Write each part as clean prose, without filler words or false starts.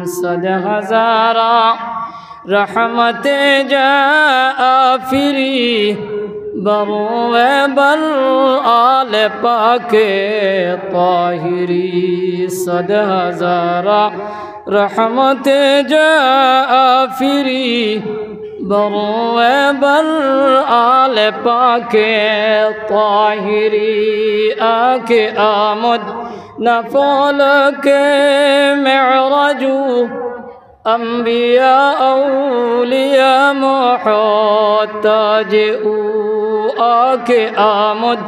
صد ہزارہ رحمت جاء فری برو بر آل پاک طاہری صد ہزارہ رحمت جاء فری برو بر آل پاک طاہری آکے آمد نفول کے معراجو انبیاء اولیاء محتاج او آکے آمد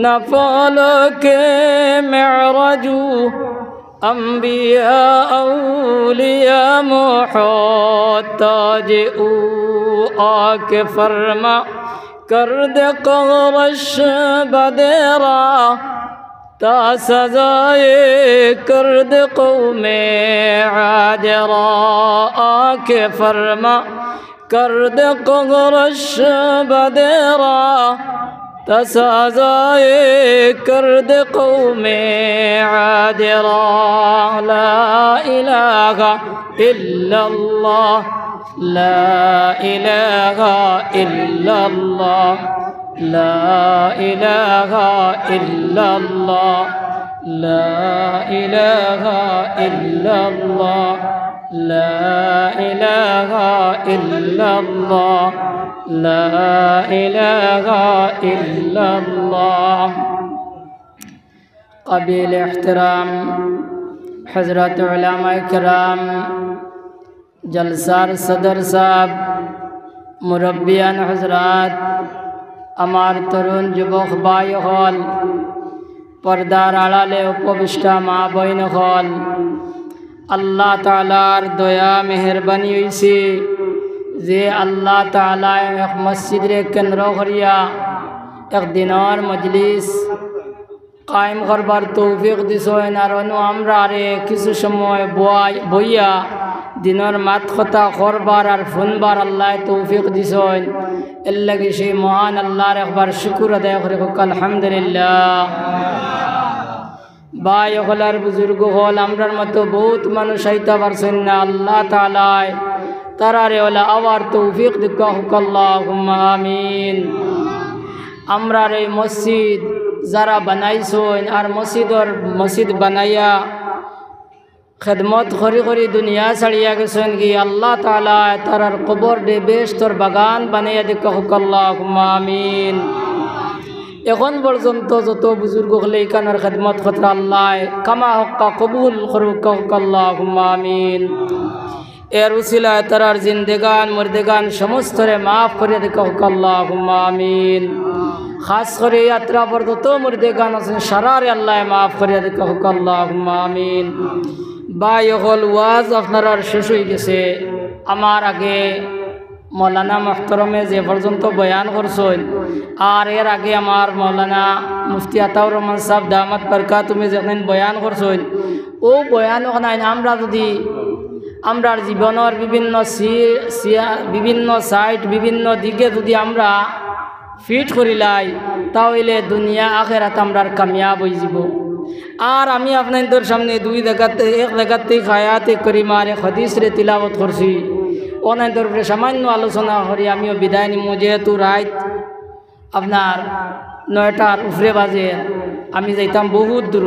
نفول کے معراجو انبیاء اولیاء محتاج او آکے فرما کرد قرش بدرا تا سزائے کرد قوم عاد را آکے فرما کرد قرش بدرا تا سزائے کرد قوم عاد را لا الہ الا اللہ لا الہ الا اللہ لا الہ الا اللہ لا الہ الا اللہ لا الہ الا اللہ لا الہ الا اللہ قابل احترام حضرت علماء کرام جلسار صدر صاحب مربیان حضرات আমার তরুণ যুবক ভাই হল পর্দার আড়ালে উপবিষ্টা মা বইন হল আল্লাহ তাআলার দয়া মেহেরবানি হইছে যে আল্লাহ তাআলা এক মসজিদের কেন্দ্র করিয়া এক দিনের মজলিস কায়েম করবার তৌফিক দিছেন আর আমরা আরে কিছু সময় বইয়া দিনের মাত কথা করবার আর শুনবার আল্লাহ তৌফিক দিছেন এর লাগি সেই মহান আল্লাহর একবার শুকর আদায় করে হোক আলহামদুলিল্লাহ। ভাই হলার বুজুর্গ হল আমরার মতো বহুত মানুষ আইতে পারছেন না আল্লাহ তাআলা তারারে ওলা আবার তৌফিক দিক হোক আল্লাহুম্মা আমিন। আমরার এই মসজিদ যারা বানাইছেন আর মসজিদ বানাইয়া খেদমত করি করি দুনিয়া ছাড়িয়া গেছেন কি আল্লাহ তাআলা তারার কবর দে বেশতর বাগান বানাইয়া দিক হোক আল্লাহুম্মা আমিন। এখন পর্যন্ত যত বুজুর্গ হলে এখানের খেদমত করতে আল্লাহ কামা হক কবুল করুক হোক আল্লাহুম্মা আমিন। এর উসিলায় তারার জিন্দেগান মুর্দেগান সমস্তরে মাফ করিয়া দিক হোক আল্লাহুম্মা আমিন। খাস করে यात्रा पर যত মুর্দেগান আছেন সারারে আল্লাহ মাফ করিয়া দিক হোক আল্লাহুম্মা আমিন। ভাই হল ওয়াজ আপনারা শেষ হয়ে গেছে আমার আগে মৌলানা মোহতরমে যে পর্যন্ত বয়ান করছেন আর এর আগে আমার মৌলানা মুফতি আতাউর রহমান সাহেব দামাত বরকাতুহু যখন বয়ান করছেন ও বয়ান ওখানে আমরা যদি আমরার জীবনের বিভিন্ন সাইট বিভিন্ন দিকে যদি আমরা ফিট করিলাই তাহলে দুনিয়া আখিরাত আমরার কামিয়াব হয়ে যাব। আর আমি আপনাদের সামনে এক জায়গাতে আয়াতে কারিমা আর এক হাদিস রে তিলাওয়াত করছি ওনাদের উপরে সামান্য আলোচনা করি আমিও বিদায় নিব যেহেতু রাত আপনার 9টার উপরে বাজে আমি যাইতাম বহুত দূর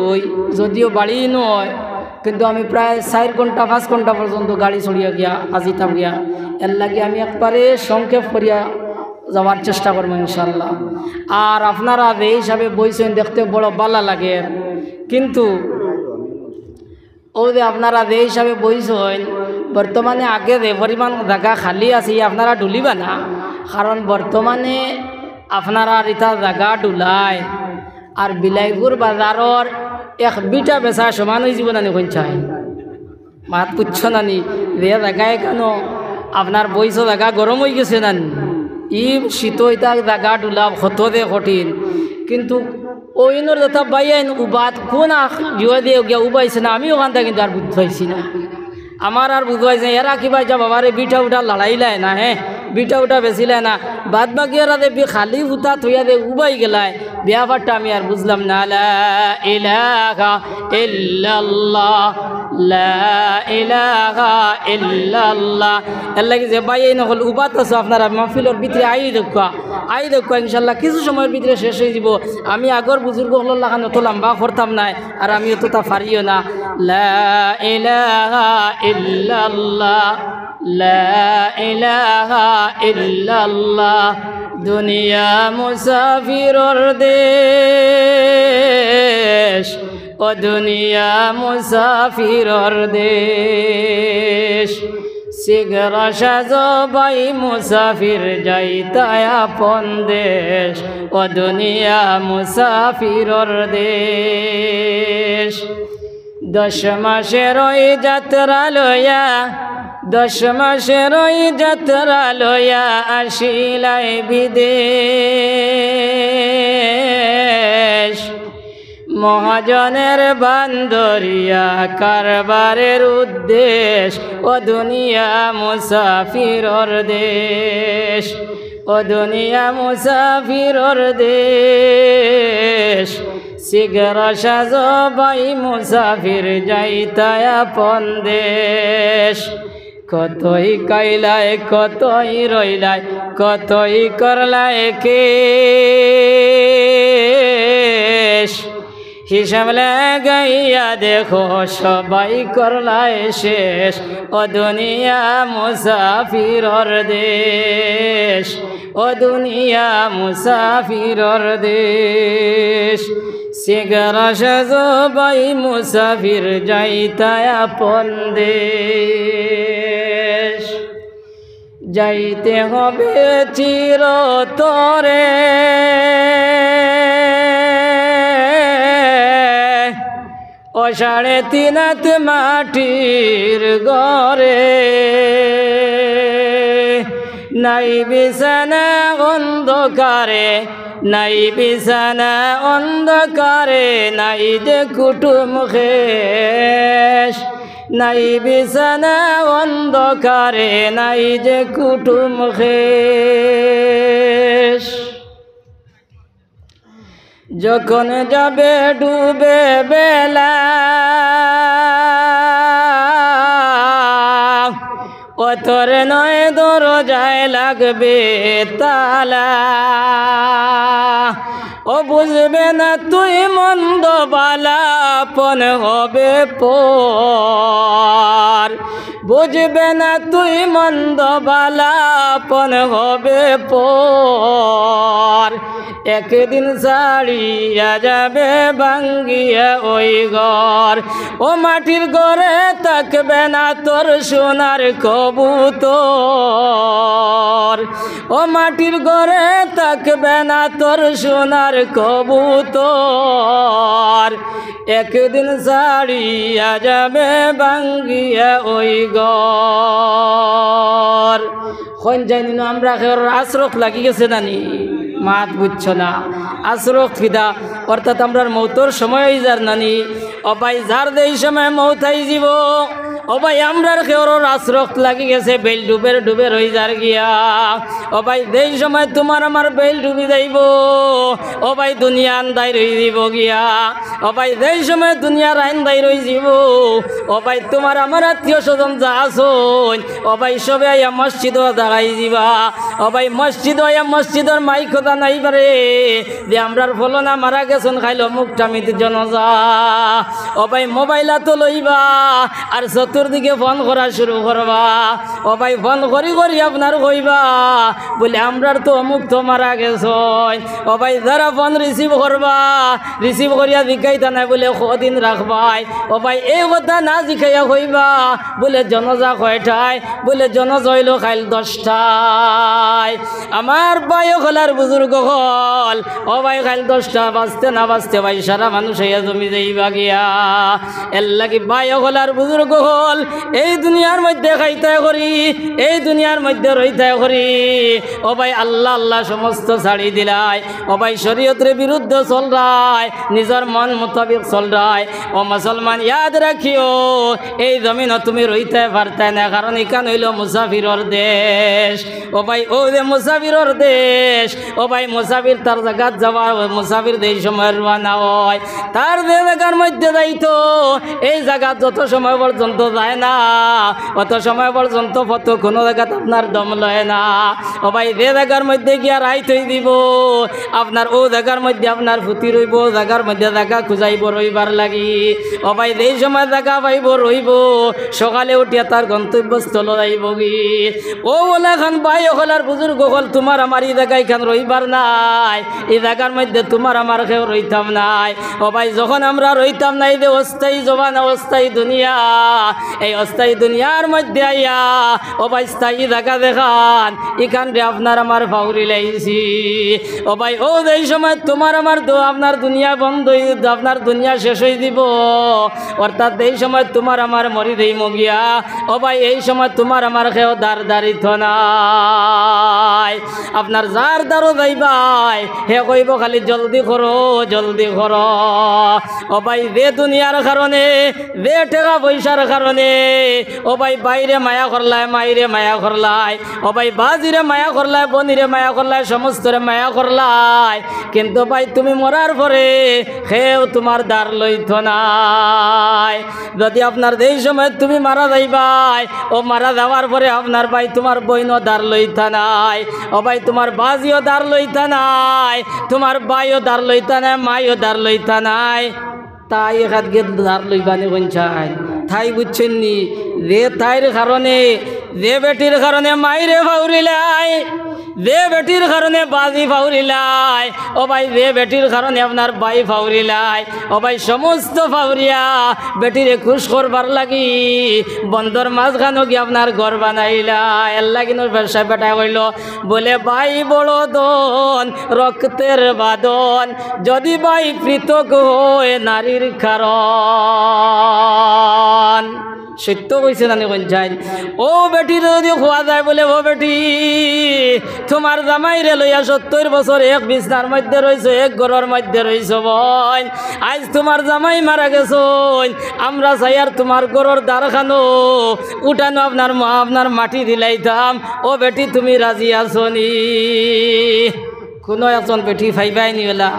যদিও বাড়ি নয় কিন্তু আমি প্রায় 4 ঘন্টা 5 ঘন্টা পর্যন্ত গাড়ি ছড়িয়া গিয়া আজিতাম গিয়া এর লাগে আমি একবারে সংক্ষেপ করিয়া যাওয়ার চেষ্টা করবো ইনশাল্লাহ। আর আপনারা এই হিসাবে বইছেন দেখতে বড় ভালো লাগে কিন্তু ও যে আপনারা এই হিসাবে বইছেন বর্তমানে আগে যে পরিমাণ জায়গা খালি আছে আপনারা ডুলিবা না কারণ বর্তমানে আপনারা ইটা জায়গা ডুলায় আর বিলাইপুর বাজারের এক বিটা বেচা সমান হয়ে যাব না কোন চাই মাত পুচ্ছ নানি যে জায়গায় কেন আপনার বইছ জায়গা গরম হয়ে গেছে না ই শীত ইটা জায়গা ডুলা হতদে কঠিন কিন্তু ওইনোর যথা বাইন উবাদ কোন জিও দিয়ে গিয়া উবাইছে না আমি ওখানটা কিন্তু আর বুঝাইছি না আমার আর বুঝাইছে এরা কি ভাই যা বাবারে বিটা উঠা লড়াইলায় না হ্যাঁ বিটা উঠা বেছিলায় না বাদ বাকি এরা দে খালি উঠা থইয়া দে উবাই গেলায় ব্যাপারটা আমি আর বুঝলাম না লা ইলাহা ইল্লাল্লাহ লা ইলাহা ইল্লাল্লাহ। এর লাগি যে ভাই এই নকল উবাত আছে আপনারা মাহফিলের ভিতরে আই দেখা ইনশাল্লাহ কিছু সময়ের ভিতরে শেষ হয়ে যাব। আমি আগর বুজুর্গ হল লাগান অত লম্বা করতাম নাই আর আমি অতটা পারিও না। লা ইলাহা ইল্লাল্লাহ লা ইলাহা ইল্লাল্লাহ। দুনিয়া মুসাফিরর দেশ ও দুনিয়া মুসাফিরর দেশ। শীঘ্র সাজো ভাই মুসাফির যাইতায় আপন দেশ ও দুনিয়া মুসাফিরর দেশ। 10 মাসের ওই যাত্রা লইয়া 10 মাসের ওই যাত্রা লইয়া আসিলাই বিদেশ। মহাজনের বান্দরিয়া কারবারের উদ্দেশ ও দুনিয়া মুসাফিরর দেশ ও দুনিয়া মুসাফিরর দেশ। শীঘ্র সাজো ভাই মুসাফির যাইতায় আপন দেশ। কতই কাইলায় কতই রইলায় কতই করলায় কেশ। হিসাব লাগাইয়া দেখো সবাই করলায় শেষ ও দুনিয়া মুসাফিরর দেশ ও দুনিয়া মুসাফিরর দেশ। শীঘ্র সাজো ভাই মুসাফির যাইতায় আপন দেশ। যাইতে হবে চিরতরে ও 3.5 হাত মাটির ঘরে। নাই বিছানা অন্ধকারে নাই বিছানা অন্ধকারে নাই যে কুটুম খেশ। নাই বিছানা অন্ধকারে নাই যে কুটুম খেশ। যখন যাবে ডুবে বেলা ও তোর নয় দরজায় লাগবে তালা। ও বুঝবে না তুই মন্দ বালাপন হবে পর। বুঝবে না তুই মন্দ বালাপন হবে পর। একদিন ছাড়িয়া যাবে ভাঙ্গিয়া ওই ঘর। ও মাটির ঘরে থাকবে না তোর সোনার কবুতর। ও মাটির ঘরে থাকবে না তোর সোনার কবুতর। একদিন ছাড়িয়া যাবে ভাঙ্গিয়া ওই ঘর। কোন জানি না আমরা আশ্রক লাগি গেছে নানি মাত বুঝছো না। আশ্রক ফিদা অর্থাৎ আমরার মৌতর সময় যার নানি ও ভাই যার দেই সময় মৌতাই জীব ও ভাই আমরার কেউর আশ্রক লাগি গেছে বেল ডুবে রই যার গিয়া। ও ভাই দেই সময় তোমার আমার বেল ডুবি যাইব ও ভাই দুনিয়া আন্দাই রই দিব গিয়া। ও ভাই দেই সময় দুনিয়ার আন্দাই রই যাব ও ভাই তোমার আমার আত্মীয় স্বজন যা আসুন ও ভাই সবে আইয়া মসজিদ দাঁড়াই যাবা। ও ভাই মসজিদ আইয়া মসজিদের মাইক কথা নাই পারে যে আমরার ফলনা মারা গেছেন খাইল মুখটামিত জনজা। ও ভাই মোবাইলা তো লইবা আর চতুর্দিকে ফোন করা শুরু করবা। ও ভাই ফোন করি আপনার কইবা বলে আমরার তো অমুক তো মারা গেছেন। ও ভাই যারা ফোন রিসিভ করবা রিসিভ করিয়া জিকাইতা নাই বলে কদিন রাখবাই। ও ভাই এই কথা না জিকাইয়া কইবা বলে জনজা কয়টায় বলে জনজা হইল খাইল 10টায়। আমার ভাই হলার বুজুর্গ হল ও ভাই খাইল 10টা বাজতে না বাজতে ভাই সারা মানুষ হইয়া জমি যাইবা গিয়া। এর লাগি ভাই হলার বুজুর্গ হল গল এই দুনিয়ার মধ্যে খাইতে করি এই দুনিয়ার মধ্যে রইতে করি ও ভাই আল্লাহ আল্লাহ সমস্ত ছাড়ি দিলাই ও ভাই শরীয়তের বিরুদ্ধে চল রায় নিজের মন মোতাবিক চল রায় ও মুসলমান ইয়াদ রাখিও এই জমিনও তুমি রইতে পারতে না কারণ এখান হইল মুসাফিরর দেশ ও ভাই ও যে মুসাফিরর দেশ ও ভাই মুসাফির তার জায়গাত যাওয়া মুসাফির এই সময় রওনা হয় তার যে জায়গার মধ্যে যাইতো এই জায়গা যত সময় পর্যন্ত যায় না অত সময় পর্যন্ত কত কোনো জায়গাত আপনার দম লয় না ও ভাই যে জায়গার মধ্যে গিয়া রাইত হয়ে দিব আপনার ও জায়গার মধ্যে আপনার ফুটি রইব জায়গার মধ্যে জায়গা খুঁজাইব রইবার লাগি ও ভাই যেই সময় জায়গা পাইব রইব সকালে উঠিয়া তার গন্তব্যস্থল যাইব গি ও বলে খান ভাই হলার বুজুর্গ হল তোমার আমার এই জায়গায় খান রইবার নাই এই জায়গার মধ্যে তোমার আমার কেউ রইতাম নাই ও ভাই যখন আমরা রইতাম নাই যে অস্থায়ী জবান অস্থায়ী দুনিয়া এই অস্থায়ী দুনিয়ার মধ্যে আইয়া ও ভাই স্থায়ী জায়গা দেখান এখান রে আপনার আমার ফাউরি লাইছি ও ভাই ও এই সময় তোমার আমার আপনার দুনিয়া বন্ধ আপনার দুনিয়া শেষ হয়ে দিব অর্থাৎ এই সময় তোমার আমার মরি দেই মগিয়া ও ভাই এই সময় তোমার আমার কেউ দাঁড়িত নাই আপনার যার দ্বারও যাইবাই হে কইব খালি জলদি করো ও ভাই যে দুনিয়ার কারণে যে টাকা পয়সার কারণে ও ভাই বাইরে মায়া করলাই মাইরে মায়া করলাই ও ভাই বাজিরে মায়া করলাই বনিরে মায়া করলাই সমস্তরে মায়া করলাই কিন্তু ভাই তুমি মরার পরে সেও তোমার দ্বার লইত নাই যদি আপনার যেই সময় তুমি মারা যাইবাই ও মারা যাওয়ার পরে আপনার ভাই তোমার বইনও দ্বার লইতা নাই ও ভাই তোমার বাজিও দ্বার লইতা নাই তোমার ভাইও দ্বার লইতা নাই মাইও দ্বার লইতা নাই তাই এখান গিয়ে দ্বার লইবানি কঞ্চাই তাই বুঝছেন নি যে তাইর কারণে যে বেটির কারণে মাইরে ফাউরিলাই যে বেটির কারণে বাজি ফাউরিলাই ও ভাই যে বেটির কারণে আপনার ভাই ফাউরিলাই ও ভাই সমস্ত ফাউরিয়া বেটিরে খুশ করবার লাগি বন্দর মাঝখানো গিয়ে আপনার ঘর বানাইলাই এল্লা কিনোর ব্যবসা বেটা কইল বলে ভাই বড় দন রক্তের বাদন যদি ভাই পৃথক হয় নারীর কারণ সত্য কইছে জানি কইছেন ও বেটির যদি খোয়া যায় বলে ও বেটি তোমার জামাই রে লইয়া 70 বছর এক বিছনার মধ্যে রইছো এক ঘরের মধ্যে রইছো বোন আজ তোমার জামাই মারা গেছো আমরা চাই আর তোমার ঘরের দ্বারখানো উঠানো আপনার মাটি দিলাইতাম ও বেটি তুমি রাজি আছো নি কোনো একজন বেটি ফাইবাই নিলা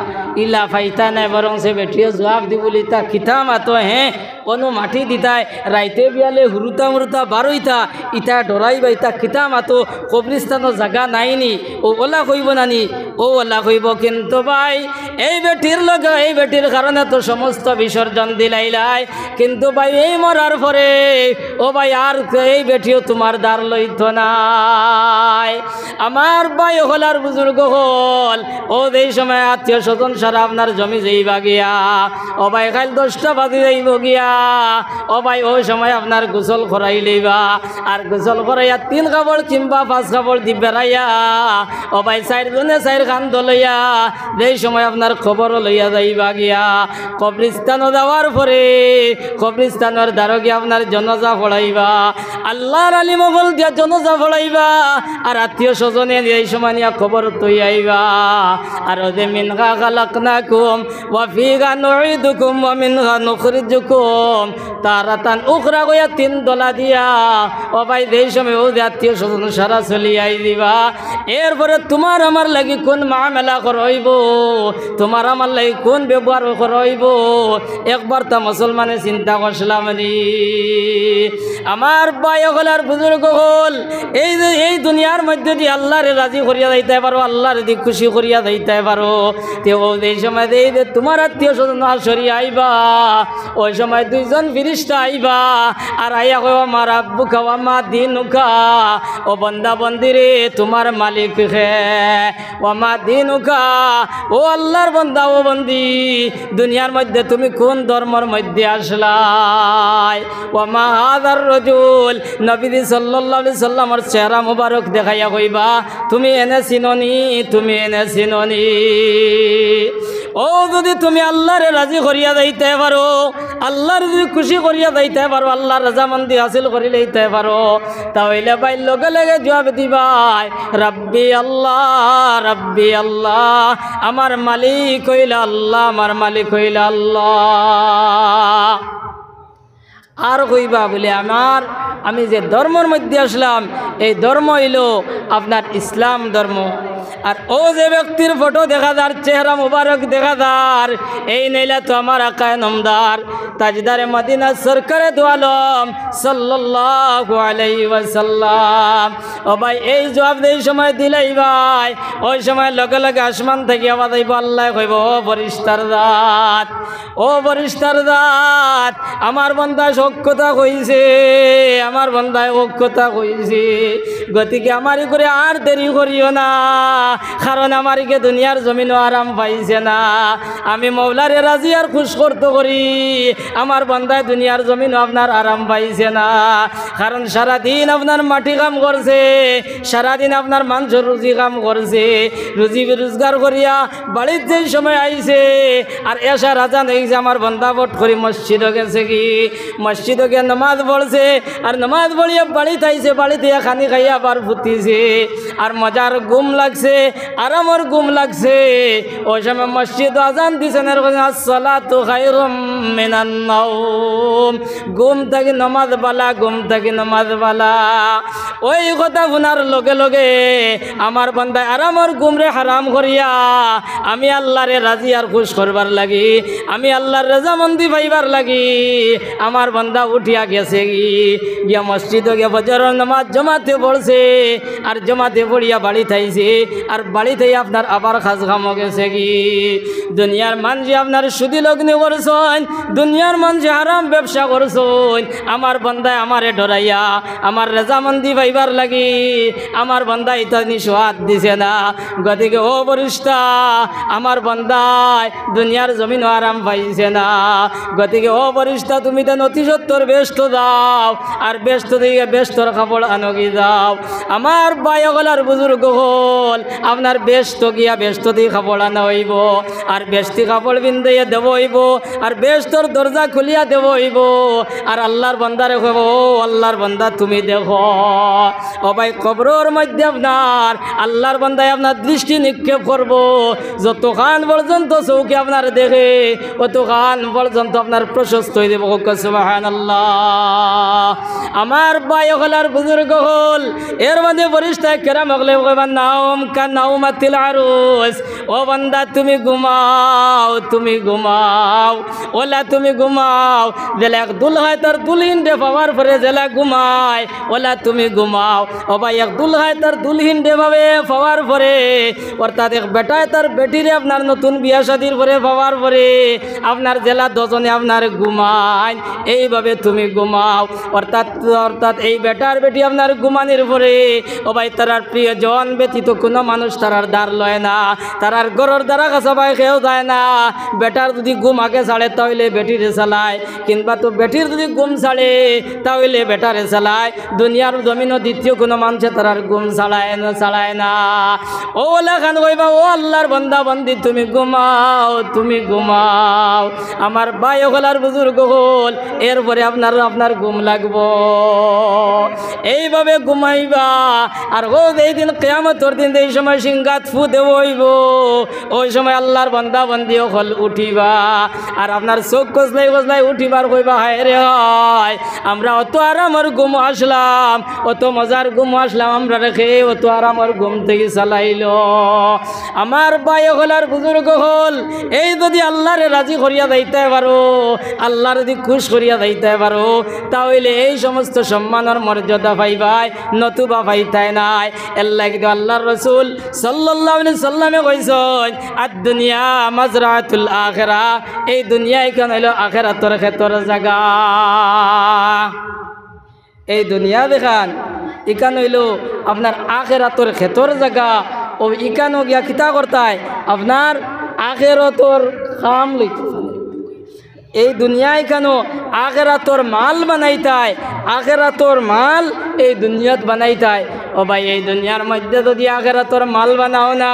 ইলা ফাইতা নাই বরং সে বেটিও জবাব দি বলি তা খিতা মাতো হ্যাঁ কোনো মাটি দিতায় রাইতে বিয়ালে হুরুতা মুরুতা বারইতা ইটা ডরাইবা ইতা খিতা মাতো কবরিস্তানের জায়গা নাইনি ও ওলা কইব নানি ও ওলা কইব কিন্তু ভাই এই বেটির লগে এই বেটির কারণে তো সমস্ত বিসর্জন দিলাইলাই কিন্তু ভাই এই মরার পরে ও ভাই আর এই বেটিও তোমার দ্বার লইত নাই আমার ভাই হলার বুজুর্গ হল ও এই সময় আত্মীয় স্বজন সারা আপনার জমি যাইবা গিয়া ও ভাই কাল 10টা বাজে যাইব গিয়া ও ভাই ওই সময় আপনার গোসল করাই লইবা আর গোসল করাইয়া 3 কাপড় কিংবা 5 কাপড় দি বেড়াইয়া ও ভাই 4 জনে 4 খান দলইয়া যেই সময় আপনার খবরও লইয়া যাইবা গিয়া কবরস্থানও যাওয়ার পরে কবরস্থানের দ্বারা গিয়া আপনার জনাজা পড়াইবা আল্লাহর আলী মহল দিয়া জনাজা পড়াইবা আর আত্মীয় স্বজনে এই সময় নিয়া খবর তৈ আইবা আর ওদের মিনহা খালাকনাকুম ওয়া ফিহা নুঈদুকুম ওয়া মিনহা নুখরিজুকুম তারাতান উখরা গয়া 3 দলা দিয়া ও ভাই এই সময় ও আত্মীয় স্বজন সারা চলিয়াই দিবা এরপরে তোমার আমার লাগি কোন মামলা করইব তোমার আমার লাগি কোন ব্যবহার করইব একবার তা মুসলমানে চিন্তা করছিলাম নি আমার ভাই হলার বুজুর্গ হল এই দুনিয়ার মধ্যে দিয়ে আল্লাহরে রাজি করিয়া যাইতে পারো আল্লাহরে দি খুশি করিয়া যাইতে পারো তেও এই সময় দেই যে তোমার আত্মীয় স্বজন সরি আইবা ওই সময় 2 জন ফিরিস্তা আইবা আর আইয়া কই আমার আব্বু খাওয়া মা দিনুকা ও বন্দা বন্দিরে তোমার মালিক হে ও মা দিনুকা ও আল্লাহর বন্দা ও বন্দি দুনিয়ার মধ্যে তুমি কোন ধর্মের মধ্যে আসলাই ও মা হাদার রাজুল নবী সাল্লাল্লাহু আলাইহি সাল্লামের চেহারা মুবারক দেখাইয়া কইবা তুমি এনে চিননি তুমি এনে চিননি ও যদি তুমি আল্লাহরে রাজি করিয়া যাইতে পারো, আল্লাহর যদি খুশি করিয়া যাইতে পারো, আল্লাহর রাজামন্দি হাসিল করি লইতে পারো, তাহলে ভাই লগে লগে জবাব দিবাই রাব্বি আল্লাহ, রাব্বি আল্লাহ। আমার মালিক হইল আল্লাহ, আমার মালিক হইল আল্লাহ। আর কইবা বলে আমি যে ধর্মের মধ্যে আসলাম, এই ধর্ম হইল আপনার ইসলাম ধর্ম। আর ও যে ব্যক্তির ফটো দেখা যার, চেহারা মুবারক দেখা যার, এই নইলা তো আমার আকায় নমদার তাজদারে মদিনা সরকারে দু আলম সাল্লাল্লাহু আলাইহি ওয়াসাল্লাম। ও ভাই এই জবাব এই সময় দিলেই ভাই ওই সময় লগে লগে আসমান থেকে আওয়াজ আইব, আল্লাহ কইব ও ফেরেশতার জাত, ও ফেরেশতার জাত, আমার বান্দা সব কথা কইছে, আমার বান্দায় ও কথা কইছে, গতিকে আমারই করে আর দেরি করিও না, কারণ আমারকে দুনিয়ার জমিনও আরাম পাইছে না। আমি মৌলারে রাজি আর খুশ করতে করি, আমার বান্দায় দুনিয়ার জমিনও আপনার আরাম পাইছে না, কারণ সারাদিন আপনার মাটি কাম করছে, সারাদিন আপনার মানুষের রুজি কাম করছে, রুজি রোজগার করিয়া বাড়ির যেই সময় আইছে আর এসা রাজা নেইছে, আমার বান্দা বট করি মসজিদে গেছে, কি মসজিদে গিয়ে নমাজ পড়ছে, আর নমাজ পড়িয়া বাড়িতে আইছে, বাড়িতে খানি খাইয়া আবার ফুটিছে, আর মজার ঘুম লাগছে, আরামর ঘুম লাগছে। ওই সময় মসজিদ আজান দিছেন, আসসালাতু খায়রুম মিনান নাওম, ঘুম থেকে নমাজ বালা, ঘুম থেকে নমাজ বালা। ওই কথা শোনার লগে লগে আমার বান্দায় আরামর ঘুমরে হারাম করিয়া আমি আল্লাহরে রাজি আর খুশ করবার লাগি, আমি আল্লাহর রেজামন্দি পাইবার লাগি আমার বান্দা উঠিয়া গেছে, গিয়া মসজিদে গিয়া ফজরের নামাজ জমাতে পড়ছে, আর জমাতে পড়িয়া বাড়ি থাইছে, আর বাড়ি থেকে আপনার আবার খাস খামো গেছে। কি দুনিয়ার মানুষে আপনার সুদি লগ্নি করছেন, দুনিয়ার মানুষে হারাম ব্যবসা করছেন, আমার বান্দায় আমারে ডরাইয়া আমার রেজামন্দি পাইবার লাগি আমার বান্দা ইত্যাদি সোয়াদ দিছে না। গতিকে ও বরিষ্ঠা, আমার বান্দায় দুনিয়ার জমিন আরাম পাইছে না, গতিকে ও বরিষ্ঠা তুমি তো নথি সত্তর ব্যস্ত দাও, আর ব্যস্ত দিকে ব্যস্তর কাপড় আনগি দাও। আমার বায়গলার বুজুর্গ হল আপনার ব্যস্ত গিয়া ব্যস্ত দিয়ে কাপড় আনা হইব, আর ব্যস্তি কাপড় বিন্দাইয়া দেব হইব, আর ব্যস্তর দরজা খুলিয়া দেব হইব, আর আল্লাহর বান্দারে কইব ও আল্লাহর বান্দা তুমি দেখো। ও ভাই কবরের মধ্যে আপনার আল্লাহর বান্দায় আপনার দৃষ্টি নিক্ষেপ করব, যতক্ষণ পর্যন্ত চৌকি আপনার দেখে ততক্ষণ পর্যন্ত আপনার প্রশস্ত হয়ে দেব। সুবহানাল্লাহ। আমার বায়গলার বুজুর্গ হল এর মধ্যে বরিষ্ঠ কেরাম হলে নাওম কা নাওমাতিল আরুস, ও বান্দা তুমি ঘুমাও, তুমি ঘুমাও, ওলা তুমি ঘুমাও, জেলা এক দুল হয় তার দুলহীন ডে পাওয়ার পরে জেলা ঘুমায়, ওলা তুমি ঘুমাও। ও ভাই এক দুল হয় তার দুলহীন ডে পাবে পাওয়ার পরে, অর্থাৎ এক বেটায় তার বেটিরে আপনার নতুন বিয়া শাদির পরে পাওয়ার পরে আপনার জেলা দজনে আপনার ঘুমায়, এইভাবে তুমি ঘুমাও। অর্থাৎ অর্থাৎ এই বেটার বেটি আপনার ঘুমানির পরে ও ভাই তারার প্রিয়জন ব্যতীত কোনো মানুষ তারার দ্বার লয় না, তারার গরর দ্বারা কাছাবাই খেয়েও যায় না। বেটার যদি ঘুম আগে ছাড়ে তাহলে বেটিরে চালায়, কিংবা তো বেটির যদি ঘুম ছাড়ে তাহলে বেটারে চালায়। দুনিয়ার জমিনও দ্বিতীয় কোনো মানুষে তারার ঘুম ছাড়ায় না। ও লেখান কইবা ও আল্লাহর বান্দা বান্দি তুমি ঘুমাও, তুমি ঘুমাও। আমার ভাই হলার বুজুর্গ হল এরপরে আপনার ঘুম লাগবো, এইভাবে ঘুমাইবা। আর ও এই দিন কিয়ামতের দিন এই সময় সিংহাত ফু দেব হইব, ওই সময় আল্লাহর বান্দা বান্দি হল উঠিবা, আর আপনার চোখ কসলাই উঠিবার কইবা হায় রে হয়, আমরা অত আরামের ঘুম আসলাম, অত মজার ঘুম আসলাম, আমরা রেখে অত আরামের ঘুম থেকে চালাইল। আমার ভাই হলার বুজুর্গ হল এই যদি আল্লাহরে রাজি করিয়া যাইতে পারো, আল্লাহর যদি খুশ করিয়া যাইতে পারো, তাহলে এই সমস্ত সম্মানের মর্যাদা পাইবাই, নতুবা পাইতাই নাই। আল্লাহ কিন্তু আল্লাহর রাসূল সাল্লাল্লাহু আলাইহি সাল্লামে কইছেন আদ-দুনিয়া মাজরাতুল আখিরা, এই দুনিয়া এখান হইল আখিরাতের ক্ষেত্র জায়গা। এই দুনিয়া দেখান এখান হইল আপনার আখিরাতের ক্ষেত্র জায়গা। ও ইকানো গিয়া কিতা করতায় আপনার আখিরাতের কাম লইতে, এই দুনিয়ায় কেন আখিরাতের মাল বানাইতায়, আখিরাতের মাল এই দুনিয়াত বানাইতায়। ও ভাই এই দুনিয়ার মধ্যে যদি আখিরাতের মাল বানাও না,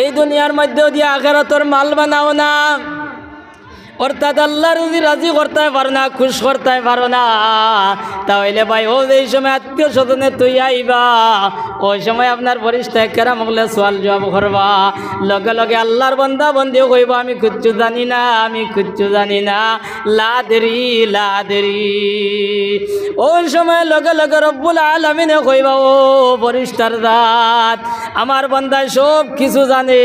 এই দুনিয়ার মধ্যেও দিয়ে আখিরাতের মাল বানাও না, অর্থাৎ আল্লাহ রুজি রাজি করতে পারো না, খুশ করতে পারো না, তাহলে ভাই ও যেই সময় আত্মীয় স্বজনে তুই আইবা ওই সময় আপনার ফেরেশতা কেরাম হলে সওয়াল জবাব করবা, লগে লগে আল্লাহর বান্দা বন্দিও কইব আমি কিচ্ছু জানি না, আমি কিচ্ছু জানি না, লা দেরি লা দেরি। ওই সময় লগে লগে রব্বুল আলামিনে কইবা ও ফেরেশতার জাত আমার বান্দায় সব কিছু জানে,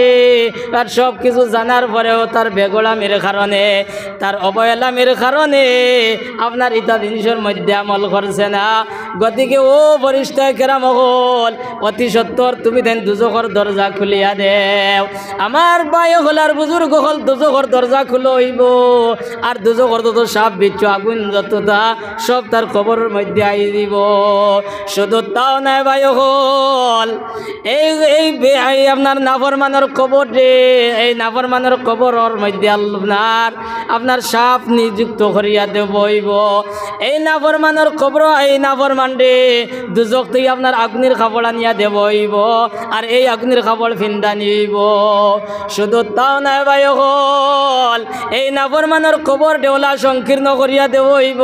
আর সব কিছু জানার পরেও তার বেগোলামির কারণে, তার অবহেলামির কারণে আপনার ইতা জিনিসের মধ্যে আমল করছে না। গতিকে ও ফেরেশতা কেরাম হল অতি সত্তর তুমি দেন দুজখর দরজা খুলিয়া দেও। আমার ভাই হল আর বুজুর্গ হল দুজখর দরজা খুলো হইব, আর দুজখর যত সাপ বিচ্ছু আগুন যতটা সব তার খবরের মধ্যে আই দিব। শুধু তাও নাই ভাই হল এই আপনার নাফরমানের কবর রে, এই নাফরমানের কবরের মধ্যে আপনার সাপ নিযুক্ত করিয়া দেবইব। এই নাফরমানের কবর এই নাফরমান রে দুজক থেকে আপনার আগুনের খাবড় আনিয়া দেবইব, আর এই আগুনের খাবড় ফিন্দা নিব। শুধু তাও নাই ভাই হল এই নাফরমানের কবর দেওলা সংকীর্ণ করিয়া দেবইব,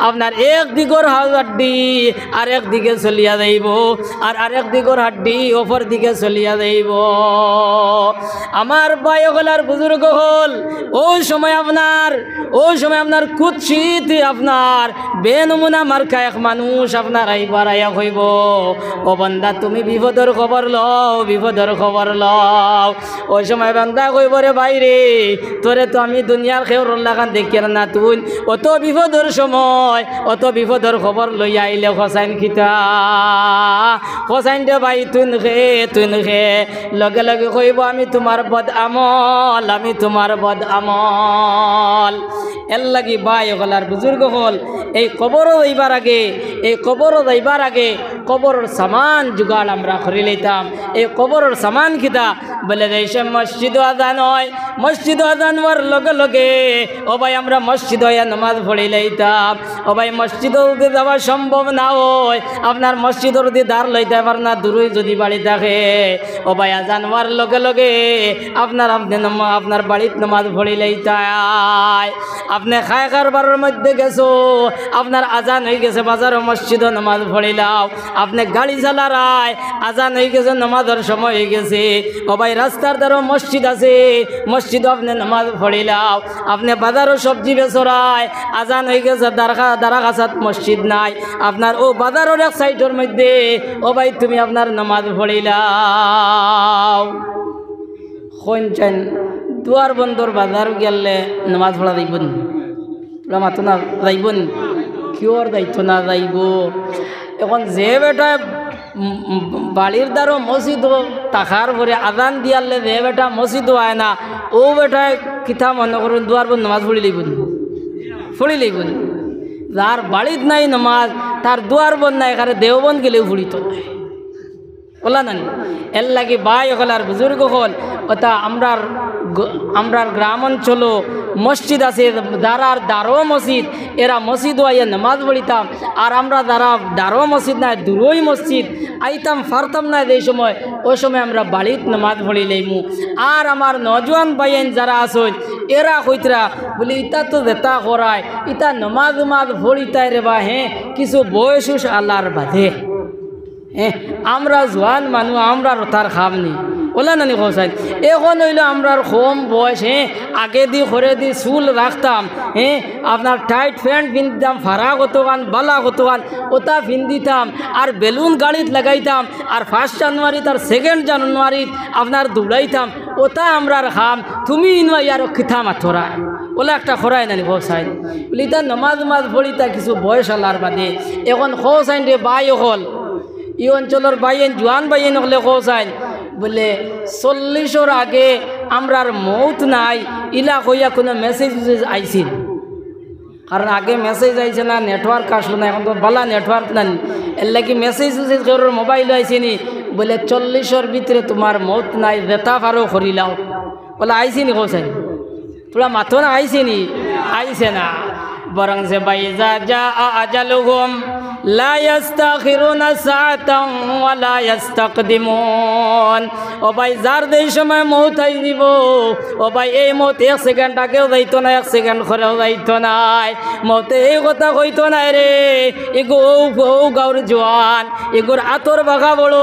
আপনার এক দিগর হাড্ডি আর এক দিকে চলিয়া যাইব, আর আরেক দিগর হাড্ডি অপর দিকে চলিয়া যাইব। আমার ভাই হল আর বুজুর্গ হল ওই সময় আপনার কুৎসিত আপনার বেনমুনা মার্কা এক মানুষ আপনার আইবার আয়া হইব, ও বান্দা তুমি বিপদের খবর লও, বিপদের খবর লও। ওই সময় বান্দা কইব রে বাইরে তোরে তো আমি দুনিয়ার খেউর লাগান দেখিয়ার না, তুই অত বিপদের সময় অত বিপদের খবর লইয়া আইলে হোসাইন খিতা হোসাইন দে ভাই তুই খে লগে লগে কইব আমি তোমার বদ আমল, আমি তোমার বদ আমল। এর লাগি ভাই হলার বুজুর্গ হল এই কবরও যাইবার আগে, এই কবরও যাইবার আগে কবরের সামান জোগাড় আমরা করে লইতাম। এই কবরের সামান কিতা বলে দেশে মসজিদ আজান হয়, মসজিদ আজান হওয়ার লগে লগে ও ভাই আমরা মসজিদ হইয়া নামাজ পড়ে লইতাম। ও ভাই মসজিদও যদি যাওয়া সম্ভব না হয়, আপনার মসজিদের যদি দ্বার লইতে পার না দূরই যদি বাড়ি থাকে, ও ভাই আজান হওয়ার লগে লগে আপনার বাড়িত নামাজ পড়ে লইতায়। আপনি খায় কারবারের মধ্যে গেছো, আপনার আজান হয়ে গেছে বাজারও মসজিদও নামাজ পড়িলাও, আপনি গাড়ি চালারায় আজান হয়ে গেছে নামাজের সময় হয়ে গেছে, ও ভাই রাস্তার দ্বারা মসজিদ আছে মসজিদও আপনি নামাজ পড়িলাও, আপনি বাজারও সবজি বেচরায় আজান হয়ে গেছে দারা কাছাত মসজিদ নাই, আপনার ও বাজারের এক সাইডের মধ্যে ও ভাই তুমি আপনার নামাজ পড়িলাও। কোনছেন দুয়ার বন্দর বাজার গেলে নামাজ পড়া যাইবন, মাতো না যাইবন, কিয়র দায়িত্ব না যাইব। এখন যে বেটা বাড়ির দ্বারও মসজিদ টাকার পরে আজান দিয়ালে যে বেটা মসজিদ হয় না, ও বেটায় কিতা মনে করুন দুয়ার বন্ধ নামাজ পড়ি লইবন। যার বাড়িত নাই নামাজ তার দুয়ার বন্ধ নাই, এখানে দেওবন গেলেও ফুড়িত নাই ওলা নানি। এর লাগে ভাই হল আর বুজুর্গ হল ওটা আমরার গ্রাম অঞ্চল মসজিদ আছে, যারা দারো মসজিদ এরা মসজিদ আইয়া নামাজ পড়িতাম, আর আমরা যারা দারো মসজিদ নাই দূরই মসজিদ আইতাম পারতাম না এই সময়, ওই সময় আমরা বাড়িত নামাজ পড়ি লইমু। আর আমার নজওয়ান ভাইয়েন যারা আসেন এরা কইতরা বলি ইটা তো যেটা করায় ইটা নমাজ পড়িতায় রে বা কিছু বয়স আল্লাহর বাদে, আমরা জোয়ান মানুষ আমরা তার খামনি ওলা নানি খোসাই। এখন হইলো আমরার কম বয়স, আগে দি ঘরে দি চুল রাখতাম, আপনার টাইট প্যান্ট পিনতাম, ফাড়া কতখান বালা কতখান ওটা পিন্দিতাম, আর বেলুন গাড়িত লাগাইতাম, আর 1 জানুয়ারি তার 2 জানুয়ারিত আপনার দৌড়াইতাম, ওটা আমরার খাম। তুমি ইনওয়াই আর খিথা মাথরা ওলা একটা খরাই নানি খোসাই বলি তা নমাজ পড়িতা কিছু বয়স আল্লাহর বাদে। এখন খোসাইন রে বাই হল ই অঞ্চলের বাইন জোয়ান বাইন হলে খোসাইন বলে 40-এর আগে আমরার মৌত নাই ইলা কইয়া কোনো মেসেজ আইছিল, কারণ আগে মেসেজ আইছে না, নেটওয়ার্ক আসলো না, এখন তো বালা নেটওয়ার্ক নাই, এর লাগি মেসেজ মোবাইল আইসিনি বলে 40-এর ভিতরে তোমার মৌত নাই, যেটা পারো করিলাও বলে আইসিনি খোসাইন তোরা মাথো না আইসিনি, আইসে না। বরং যে বাইজা যা আজালুহুম লা ইস্তাখিরুনা সাআতান ওয়া লা ইস্তাকদিমুন। ও ভাই যার যেই সময় মৌত আই দিব, ও ভাই এই মৌত 1 সেকেন্ড আগেও যাইতো না, 1 সেকেন্ড পরেও যাইতো নাই। মৌতে এই কথা কইতো নাই রে, এগো ও গাউর জোয়ান, এগুর আতর বাঘা বড়,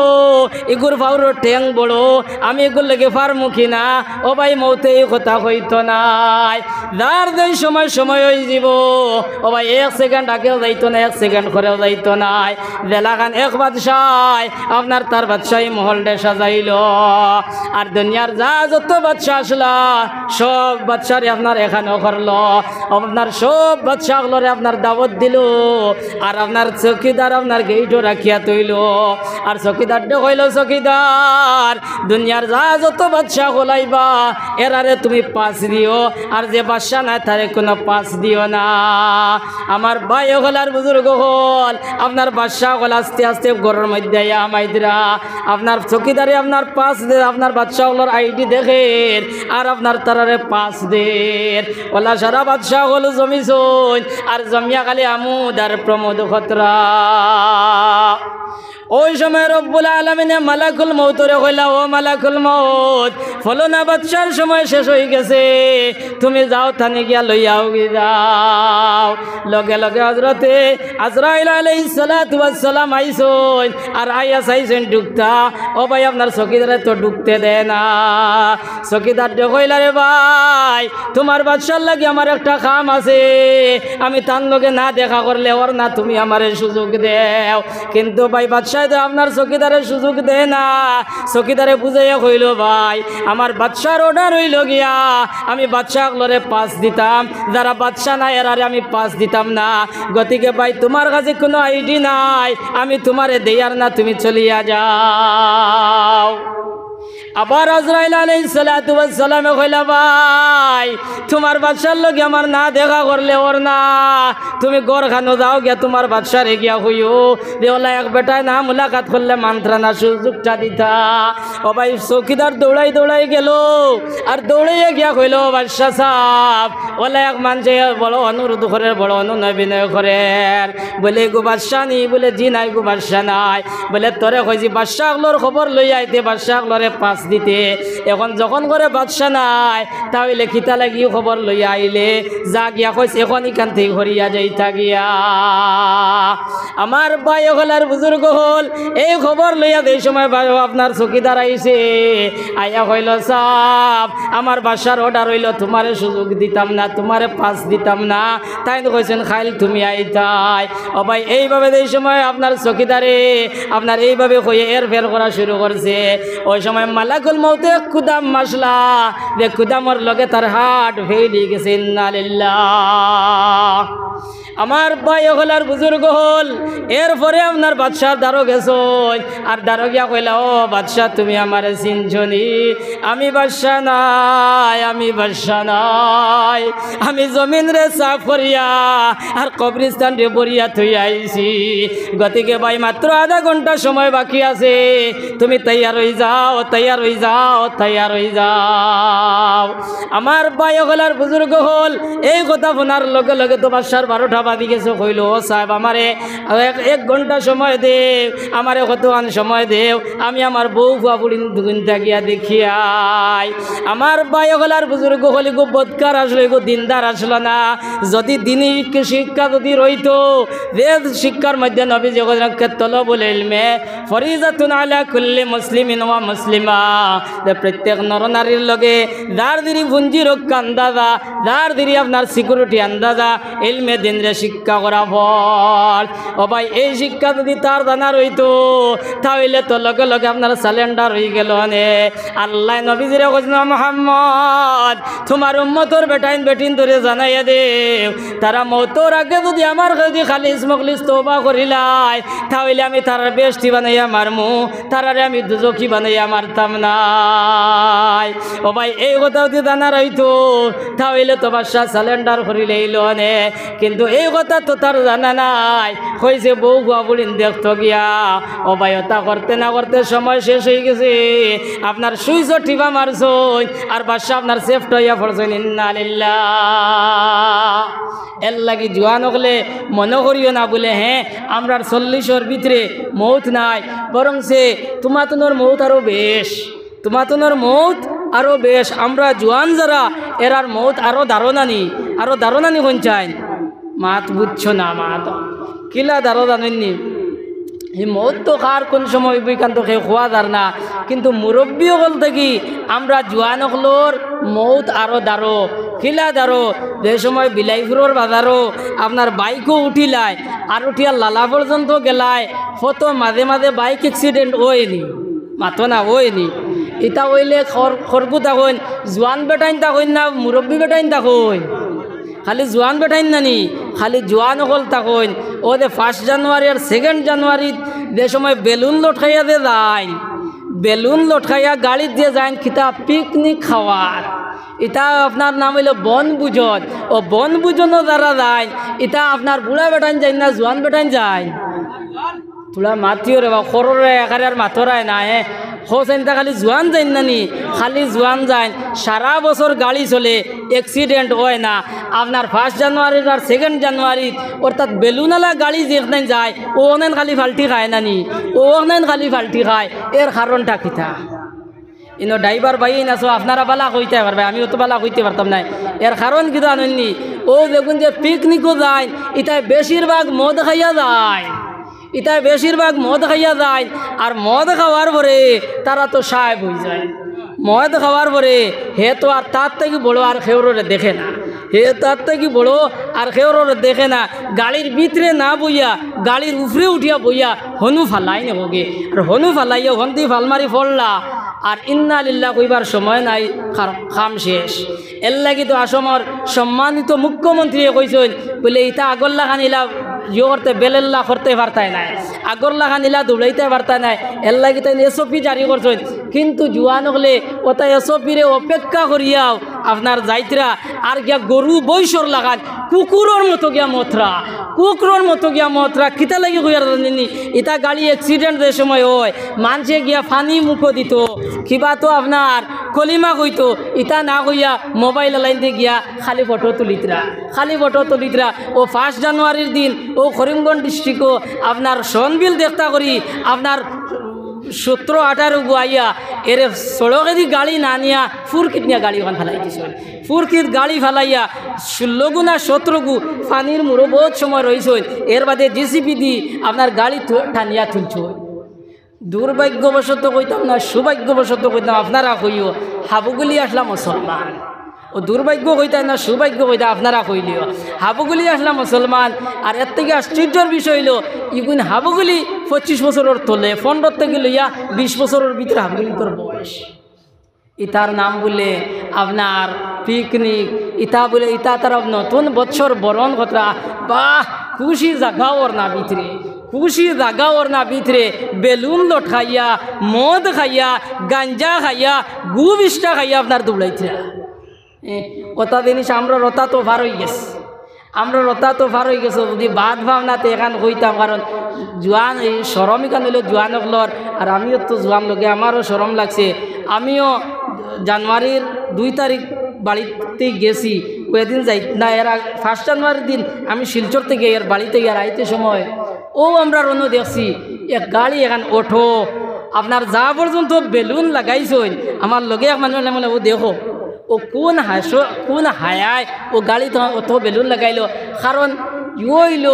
এগুর ফাউর ঠেং বড়, আমি এগুর লেগে ফার্মুখী না। ও ভাই মৌতে এই কথা কইতো নাই। যার যেই সময় সময় হয়ে যাব, ও ভাই 1 সেকেন্ড আগেও যাইতো না, 1 সেকেন্ড পরেও যাইতো নাই। জেলাখান এক বাদশাহ আপনার তার বাদশাহী মহলটা সাজাইল, আর দুনিয়ার যা যত বাদশাহ আসলা সব বাদশারে আপনার এখানেও করলো, আপনার সব বাদশাহগুলোরে আপনার দাওয়াত দিল, আর আপনার চৌকিদার আপনার গেইটও রাখিয়া তৈল। আর চৌকিদারটা কইল, চৌকিদার দুনিয়ার যা যত বাদশাহ হলাইবা এরারে তুমি 5 দিও, আর যে বাদশাহ নাই তারে কোনো 5 দিও না। আমার ভাই হলার বুজুর্গ হল, আপনার বাদশাহ হল আস্তে আস্তে ঘরের মধ্যে আমাইদরা আপনার চৌকিদারে আপনার 5 দে, আপনার বাদশাহ হলার আইডি দেখেন, আর আপনার তারারে 5 দেন। ওলা সারা বাদশাহ হল জমিছুন, আর জমিয়া খালি আমুদ আর প্রমোদ খতরা। ওই সময় রব্বুল আলামিনে মালাকুল মউতরে কইলা, ও মালাকুল মউত, ফলনা বাদশার সময় শেষ হয়ে গেছে, তুমি যাও থানে গিয়া লইয়াও যাও। লগে লগে হযরতে আজরাইল আলাইহিস সালাতু ওয়াস সালাম আইসন, আর আইয়া চাইছেন ঢুকতা। ও ভাই আপনার চৌকিদারে তো ঢুকতে দেয় না। চৌকিদার কইলা, রে ভাই তোমার বাদশার লাগে আমার একটা কাম আছে, আমি তার লগে না দেখা করলে ওর না তুমি আমারে সুযোগ দেও। কিন্তু ভাই বাদশাহ আপনার চৌকিদারের সুযোগ দেয় না। চৌকিদারে বুঝাইয়া কইল, ভাই আমার বাদশার অর্ডার হইল গিয়া আমি বাদশাহগুলোরে 5 দিতাম, যারা বাদশাহ নাই এরারে আমি 5 দিতাম না। গতিকে ভাই তোমার কাছে কোনো আইডি নাই, আমি তোমারে দেয়ার না, তুমি চলিয়া যাও। আবার আজরাইল আলাইহিস সালাতু ওয়াস সালামে কইলা, ভাই তোমার বাদশার লগে আমার না দেখা করলে ওর না, তুমি গড়খানো যাও গিয়া তোমার বাদশারে গিয়া হইও দেওলা এক বেটায় না মুলাকাত করলে মান্ত্রানা সুযোগটা দিতা। ও ভাই চৌকিদার দৌড়াই দৌড়াই গেল, আর দৌড়াইয়া গিয়া কইল, বাদশাহ সাহেব ওলা এক মানুষে বড় অনুরোধ করে, বড় অনুনয় করে, বলে গো বাদশাহ নি? বলে জি নাই গো বাদশাহ নাই। বলে তোরে কইছি বাদশাহগুলোর খবর লই আইতে, বাদশাহগুলোরে 5 দিতে। এখন যখন করে বাদশাহ নাই তাহলে খিতা লাগিও খবর লইয়া আইলে যা গিয়া কইছে এখন এখান থেকে হরিয়া যাইতা গিয়া। আমার ভাই হলার বুজুর্গ হল, এই খবর লইয়া এই সময় আপনার চৌকিদার আইছে, আইয়া কইল, সাহেব আমার বাদশার অর্ডার হইল তোমারে সুযোগ দিতাম না, তোমারে 5 দিতাম না, তাই তো কইছেন খাইল তুমি আইতাই। ও ভাই এইভাবে এই সময় আপনার চৌকিদারে আপনার এইভাবে কইয়ে এর ফের করা শুরু করছে। ওই সময় মালাকুল মউতে কুদাম মাসলা, যে কুদামর লগে তার হাট ফেলি গেছে। ইন্না লিল্লাহ। আমার ভাই হলার বুজুর্গ হল, এরপরে আপনার বাদশাহ দ্বারো গেছ, আর দ্বারো গিয়া কইলা, ও বাদশাহ তুমি আমারে চিনছনি? আমি বাদশাহ নাই, আমি বাদশাহ নাই, আমি জমিন রে সাফ করিয়া আর কবরিস্তান রে বরিয়া থই আইছি। গতিকে ভাই মাত্র আধা ঘন্টা সময় বাকি আছে, তুমি তৈয়ার হয়ে যাও, তৈয়ার হয়ে যাও, তৈয়ার হয়ে যাও। আমার ভাই হলার বুজুর্গ হল, এই কথা শোনার লগে লগে তো বাদশার 12টা বাজি গেছে। কইল, ও সাহেব আমারে 1 ঘন্টা সময় দেও, আমারে কতক্ষণ সময় দেও, আমি আমার বউ ফুয়াপুরিন দুগুনটা গিয়া দেখিয়াই। আমার ভাই হলার বুজুর্গ হলি গো বদকার আসলো, গো দিনদার আসলো না। যদি দিনই শিক্ষা যদি রইতো, যে শিক্ষার মধ্যে নবী জগৎ তলবুল ইলমে ফরিজাতুন আলা কুল্লি মুসলিমিন ওয়া মুসলিমা, যে প্রত্যেক নরনারীর লগে যার দিরি পুঞ্জি রক্ষা আন্দাজা, যার দিরি আপনার সিকিউরিটি আন্দাজা, ইলমে দিন রে শিক্ষা করা ফল। ও ভাই এই শিক্ষা যদি তার জানা রইতো তাহলে তো লগে লগে আপনার স্যালেন্ডার হয়ে গেল। আল্লাহ নবীজিরে কইছেন, মুহাম্মদ তোমার উম্মতর বেটাইন বেটিন ধরে জানাইয়া দেও, তারা মওতর আগে যদি আমার যদি খালিস মখলিস তওবা করিলাই তাহলে আমি তারার বেশটি বানাইয়া মারমু, তারারে আমি দুজকি বানাইয়া মারতাম নাই। ও ভাই এই কথা যদি জানা রইতো তাহলে তো বাদশা স্যালেন্ডার করিলে এলো নে, কিন্তু এই কথা তো তার জানা নাই। হয়েছে বউ গুয়া বলিন দেখতো গিয়া। ও ভাই ওটা করতে না করতে সময় শেষ হয়ে গেছে, আপনার সুইচ টিপা মারছই আর বাদশা আপনার সেফট হইয়া পড়ছেন। ইন্না লিল্লাহ। এর লাগি জোয়ান হলে মনে করিও না বলে হ্যাঁ আমরার 40-এর ভিতরে মৌত নাই, বরং সে তোমাতনের মৌত আরও বেশ, তোমাতনের মৌত আরও বেশ। আমরা জোয়ান যারা এরার মৌত আরও দারোনানি, আরও দারোনানি কোন চাই মাত বুঝছো না, মাত কিলা দারো জানেননি। এই মৌত তো কার কোন সময় বিকান্ত খেয়ে খোয়া যার না, কিন্তু মুরব্বী হল থেকে আমরা জোয়ান হলোর মৌত আরও দারো, কিলা দারো। যে সময় বিলাইপুরের বাজারও আপনার বাইকও উঠিলায় আর উঠিয়া লালা পর্যন্ত গেলায়, ফত মাঝে মাঝে বাইক অ্যাক্সিডেন্ট হয়নি, মাতো না হয়নি। এটা হইলে খরকু তখন জোয়ান বেটাইন তখন না মুরব্বী বেটাইন তখন, খালি জোয়ান বেটাইন নানি, খালি জোয়ান হল তখন। ও যে 1 জানুয়ারি আর 2 জানুয়ারি যে সময় বেলুন লটকাইয়া যে যায়, বেলুন লটকাইয়া গাড়ি দিয়ে যায় কিতা পিকনিক খাওয়ার, এটা আপনার নাম হইল বনভোজন। ও বনভোজনও যারা যায় এটা আপনার বুড়া বেটাইন যায় না জোয়ান বেটাইন যায়, বুড়া মাতিও রে বা খররে একারে আর মাথরায় না হ্যাঁ হোসেনটা খালি জোয়ান যায় নানি, খালি জোয়ান যায়। সারা বছর গাড়ি চলে, অ্যাক্সিডেন্ট হয় না। আপনার 1 জানুয়ারি আর 2 জানুয়ারি অর্থাৎ বেলুনালা গাড়ি যেখানে যায় ও অনেন খালি ফাল্টি খায় নানি, ও অনেন খালি ফাল্টি খায়। এর কারণটা কিতা ইনো ড্রাইভার ভাই নাচো আপনারা বালা কইতে পারবে, আমিও তো বালা কইতে পারতাম না। এর কারণ কিতা আনেননি, ও দেখুন যে পিকনিকও যায় এটাই বেশিরভাগ মদ খাইয়া যায়, এটাই বেশিরভাগ মদ খাইয়া যায়। আর মদ খাওয়ার পরে তারা তো সাহেব হয়ে যায়, মদ খাওয়ার পরে হে তো আর তার থেকে বড় আর খেউরে দেখে না, হে তার থেকে বড় আর খেউরে দেখে না। গাড়ির ভিতরে না বইয়া গাড়ির উপরে উঠিয়া বইয়া হনু ফালাই নেবগে, আর হনু ফালাইয়া হন্তি ফালমারি ফললা আর ইন্না লিল্লাহ কইবার সময় নাই, খাম শেষ। এর লাগি তো আসমর সম্মানিত মুখ্যমন্ত্রী কইছেন বলে ইটা আগল্লা খানিলা ইয়ে করতে বেলেল্লা করতে পারতায় নাই, আগরলা খানিলা দৌড়াইতে পারতায় নাই। এর লাগি তাই এসওপি জারি করছেন, কিন্তু জুয়ান হলে ওটা এসওপিরে অপেক্ষা করিয়াও আপনার যাইতরা আর গিয়া গরু বৈশর লাগান কুকুরের মতো গিয়া মথরা, কুকুরের মতো গিয়া মথরা কিতা লাগি কইয়ার জানিনি। এটা গাড়ি অ্যাক্সিডেন্ট যে সময় হয় মানুষে গিয়া ফানি মুখো দিত, কিবা তো আপনার কলিমা কইতো, ইটা না কইয়া মোবাইল লাইনতে গিয়া খালি ফটো তুলিতরা, খালি ফটো তুলিতরা। ও 1 জানুয়ারির দিন ও করিমগঞ্জ ডিস্ট্রিক্টও আপনার সনবিল দেখতা করি আপনার 17-18 গুয়াইয়া এর সড়কেদি গাড়ি না নিয়া ফুরকিত নিয়ে গাড়ি ওখান ফেলাই দিছে, ফুরকিত গাড়ি ফেলাইয়া 16 গু না 17 গু পানির মুড়ো বহুত সময় রয়েছে। এর বাদে জিসিপি দি আপনার গাড়ি টানিয়া তুলছ। দুর্ভাগ্যবশত কইতাম না সৌভাগ্যবশত কইতাম আপনারা কইও হাবুগুলি আসলা মুসলমান, ও দুর্ভাগ্য কইতাই না সৌভাগ্য কইতা আপনারা কইলিও হাবুগুলি আসলা মুসলমান। আর এর থেকে আশ্চর্যের বিষয় হইল ইগুন হাবুগুলি 25 বছরের তোলে, 15 থেকে লইয়া 20 বছরের ভিতরে হাবুগুলি তোর বয়স। ইতার নাম বলে আপনার পিকনিক, ইতা বলে ইতা তার নতুন বছর বরণ কথা। বাহ খুশি জাগা ওর না ভিতরে, খুশি জাগা ওর না ভিতরে বেলুন লটকাইয়া মদ খাইয়া গাঞ্জা খাইয়া গু বিষ্টা খাইয়া আপনার দৌড়াইছে। ওটা জিনিস আমরা রতা তো ভার হয়ে গেছে, আমরা রতা তো ভার হয়ে গেছে। যদি বাদ ভাবনাতে এখান কইতাম, কারণ জোয়ান এই সরম এখান হইল জোয়ান হলর, আর আমিও তো জোয়ান লোকে আমারও সরম লাগছে। আমিও জানুয়ারির 2 তারিখ বাড়িতে গেছি, কয়েকদিন যাই না। এর 1 জানুয়ারির দিন আমি শিলচর থেকে এর বাড়িতে গিয়ে আইতে সময় ও আমরা রনো দেখছি এক গাড়ি এখান ওঠো আপনার যা পর্যন্ত বেলুন লাগাইছেন। আমার লগে এক মানুষ মনে ও দেখো ও কোন হায়ায় ও গাড়ি তো অত বেলুন লাগাইল, কারণ ইইল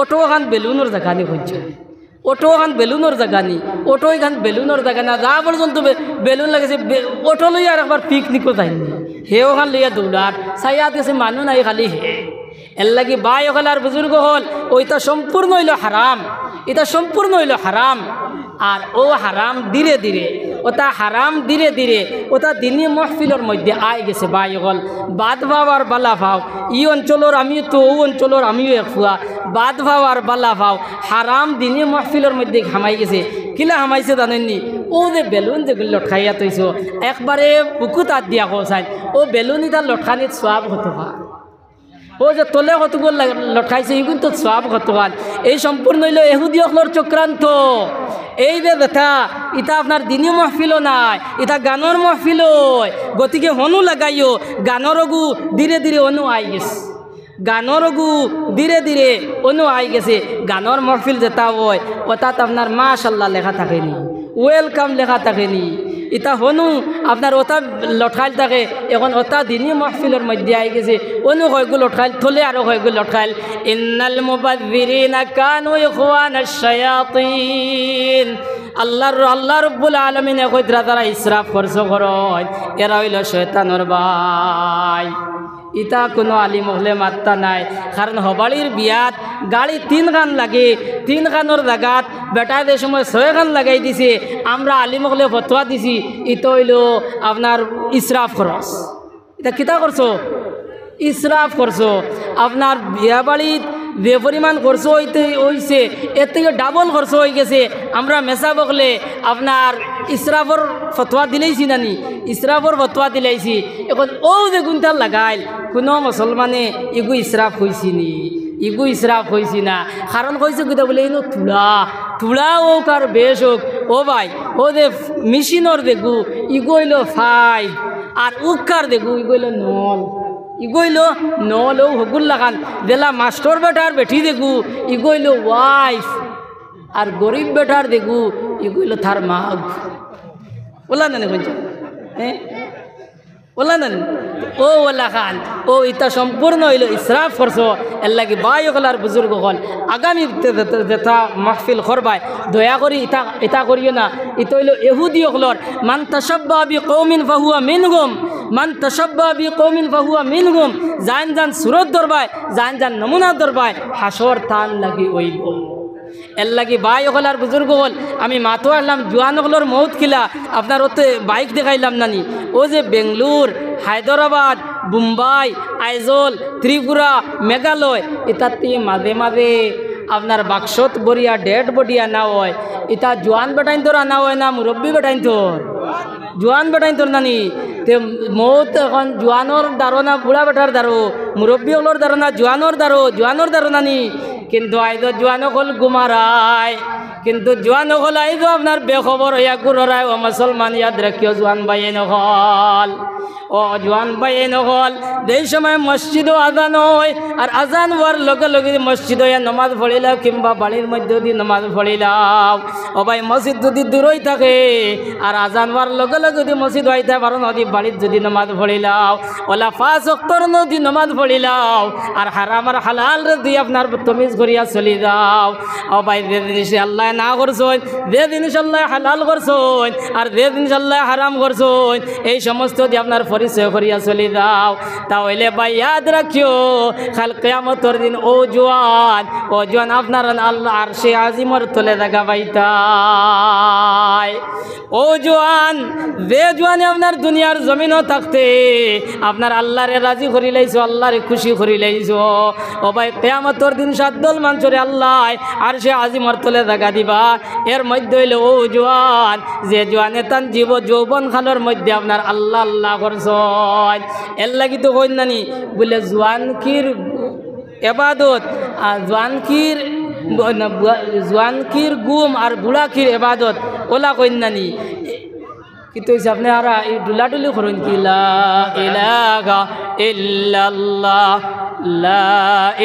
অটো এখান বেলুনের জায়গা নি হচ্ছে, অটো এখান বেলুনের জায়গা নি, অটো এখান বেলুনের জায়গা না। যা পর্যন্ত বেলুন লাগাইছে অটো লইয়া আর একবার পিকনিকও যায়নি, হে ওখান লইয়া দৌড়ার চাইয়াত গেছে মানুষ নাই খালি হে। এর লাগি বাই হল আর বুজুর্গ হল ওইটা সম্পূর্ণ হইল হারাম, এটা সম্পূর্ণ হইল হারাম। আর ও হারাম ধীরে ধীরে ওটা হারাম ধীরে ধীরে ওটা দিনী মহফিলের মধ্যে আই গেছে। বাই হল বাদ ভাব আর বালা ভাও, ই অঞ্চলের আমিও তো ও অঞ্চলের আমিও এক ফুয়া, বাদ ভাও আর বালা ভাও হারাম দিনী মহফিলের মধ্যে হামাই গেছে। কিলা হামাইছে জানেননি, ও যে বেলুন যেগুলো লটকাইয়া তৈছ একবারে বুকু তার দিয়া কৌসাই ও বেলুন ইতার লটকানির সওয়াব হতো হয় ও যে তলে কতগুলো লটকাইছে এগুলো তো সওয়াব হতো হয় এই সম্পূর্ণ হইল এহুদি অখলর চক্রান্ত এই যে ব্যথা ইটা আপনার দিনী মহফিলও নাই ইটা গানের মহফিল গতিকে হনু লাগাইও গানের গু ধীরে ধীরে অনু আই গেছে গানের গু ধীরে ধীরে অনু আই গেছে গানের মহফিল যেটা হয় ওটাত আপনার মাশাল্লাহ লেখা থাকেনি ওয়েলকাম লেখা থাকেনি ইটা হনু আপনার ওটা লটকাইল থাকে এখন ওটা দিনী মহফিলের মধ্যে আই গেছে অনু হয়গুলো লটকাইল থলে আরো হয়গুলো লটকাইল ইন্নাল মুবাযযিরিনা কানু ইখওয়ানাশ শায়াতিন আল্লাহ রব্বুল আলামিন কইরা তারা ইসরাফ খরচ করয় এরা হইল শয়তানের ভাই ইটা কোনো আলিম হলে মাত্তা নাই কারণ হবাড়ির বিয়াত গাড়ি 3 গান লাগে 3 গানের জায়গাত বেটাদের সময় 6 গান লাগাই দিছে আমরা আলিম হলে ফতোয়া দিছি ইটা হইল আপনার ইসরাফ খরচ এটা কিতা করছো ইসরাফ করছো আপনার বিয়া বাড়িত যে পরিমাণ খরচ হইছে এর থেকে ডাবল খরচ হয়ে গেছে আমরা মেসা বকলে আপনার ইসরাফর ফতোয়া দিলেইছি নানি ইসরাফর ফতোয়া দিলাইছি এখন ও যে গুণটা লাগাইল কোনো মুসলমানে ইগু ইসরাফ হয়েছি নি ইগু ইসরাফ হয়েছি না কারণ কইছে কিতা বলে ইনো তুলা হোক আর বেশ হোক ও ভাই ও যে মেশিনর দেখু ইগু হইল 5 আর উকার দেখু ইগু হইল 9 ইগইল নল হগুল লাগান দেলা মাস্টার বেটার বেঠি দেখু ইগইল ওয়াইফ আর গরিব বেটার দেখু ইগইল থার মাগ বলা না বলছে হ্যাঁ বলা না ও ওলা খান ও ইটা সম্পূর্ণ হইল ইসরাফ করছো এর লাগে বাই হলার বুজুর্গ হল আগামী যেটা মাহফিল করবাই দয়া করি ইটা করিও না ইটা হইল এহুদি হলর মান তাশাব্বা বিকৌমিন ফাহুয়া মিনহুম মান তাশাব্বা বিকৌমিন ফাহুয়া মিনহুম জান সুরত দরবাই জান নমুনা দরবাই হাসর তান লাগি হইব এর লাগি বাই হলার বুজুর্গ হল আমি মাতো আসলাম জোয়ান হলর মৌত খিলা আপনার ওতে বাইক দেখাইলাম নানি ও যে বেঙ্গলোর হায়দরাবাদ মুম্বাই আইজল ত্রিপুরা মেঘালয় ইতার থেকে মাঝে মাঝে আপনার বাক্সত বরিয়া ডেড বডিয়া না হয় ইতা জোয়ান বেটাইন তোর আনা হয় না মুরব্বী বেটাইন তোর জোয়ান বেটাইন তোর নানি তে মৌত এখন জোয়ানোর দারো না বুড়া বেটার দারো মুরব্বী হলর দারো না জোয়ানোর দারো নানি কিন্তু আইজ জোয়ান হল গুমারায় কিন্তু জোয়ান হল আইজ আপনার বেখবর হইয়া গুরায় ও মুসলমান ইয়াদ রাখিও জোয়ান বাইয়ে নহল ও জোয়ান বাইয়ে নহল যেই সময় মসজিদও আজান হয় আর আজান হওয়ার লগে লগে মসজিদ হইয়া নমাজ পড়িলাও কিংবা বাড়ির মধ্যে যদি নমাজ পড়িলাও ও ভাই মসজিদ যদি দূরই থাকে আর আজান হওয়ার লগে লগে যদি মসজিদ হইতে পারো নদী বাড়ির যদি নমাজ পড়িলাও ওলা 5 ওয়াক্তর নদী নমাজ পড়িলাও আর হারাম আর হালাল দিয়ে আপনার তমিজ করিয়া চলি যাও ও ভাই যে জিনিস আল্লাহ না করছেন যে জিনিস আল্লাহ হালাল করছেন আর যে জিনিস আল্লাহ হারাম করছেন এই সমস্ত দিয়ে আপনার পরিচয় করিয়া চলি যাও তাহলে ভাই ইয়াদ রাখিও কাল কিয়ামতের দিন ও জওয়ান আপনার আল্লাহ আরশে আজিমর তলে জায়গা পাইতাই ও জওয়ান যে জওয়ানে আপনার দুনিয়ার জমিনও থাকতে আপনার আল্লাহরে রাজি করি লাইছো আল্লাহরে খুশি করি লাইছো ও ভাই কিয়ামতের দিন সাদ্দল মানসরে আল্লাহ আরশে আজিমর তলে জায়গা দিবা এর মধ্যে হইল ও জওয়ান যে জওয়ানে তান যৌবন খালের মধ্যে আপনার আল্লাহ আল্লাহ করছয় এর লাগি তো কই নানি বলে জওয়ানকির এবাদত আর জওয়ানকির গুম আর বুড়াকির এবাদত ওলা কই নানি কিন্তু আপনি আর এই ডুলাডুলি করুন কি লা ইলাহা ইল্লাল্লাহ লা